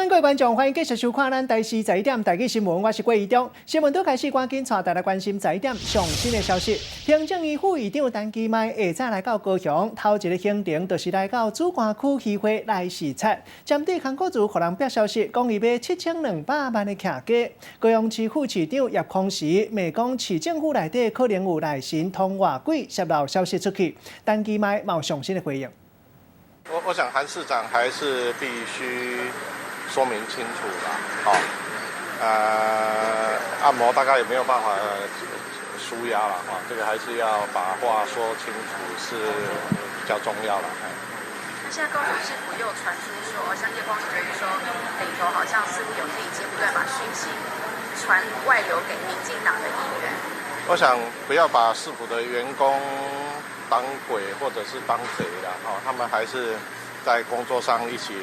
各位观众，欢迎继续收看咱台视十一点台语新闻，我是郭怡中。新闻都开始，赶紧带大家关心十一点上新的消息。行政院副院长陈其迈下早来到高雄，头一个行程就是来到主管区议会来视察。针对康国族互人表消息，讲伊买7200万的徛家。高雄市副市长叶匡时骂讲，市政府内底可能有内神通外鬼，泄露消息出去。陈其迈冇上新的回应。我想韩市长还是必须说明清楚啦，按摩大概也没有办法舒压了哈，这个还是要把话说清楚是比较重要了。现在高雄市府又传出说，像叶匡时觉得说里头好像似乎有内奸，不断把讯息传外流给民进党的议员。我想不要把市府的员工当鬼或者是当贼啦，他们还是在工作上一起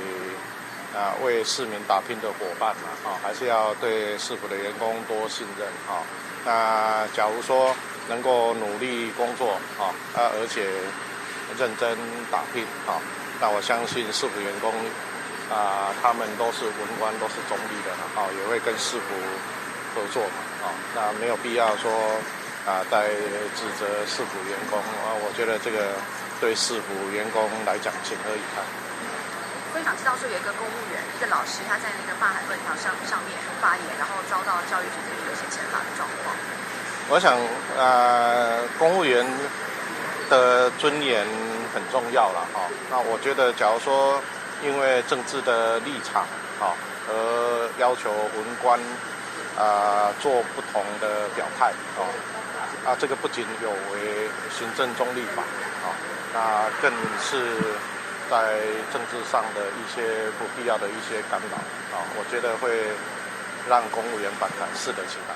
为市民打拼的伙伴嘛，还是要对市府的员工多信任那假如说能够努力工作而且认真打拼那我相信市府员工他们都是文官，都是中立的也会跟市府合作嘛那没有必要说在指责市府员工我觉得这个对市府员工来讲情何以堪。我也想知道说，有一个公务员，一个老师，他在那个罢韩论坛上面发言，然后遭到教育局这边有一些惩罚的状况。我想公务员的尊严很重要了那我觉得假如说因为政治的立场而要求文官做不同的表态这个不仅有违行政中立法那更是在政治上的一些不必要的一些干扰我觉得会让公务员反感，适得其反。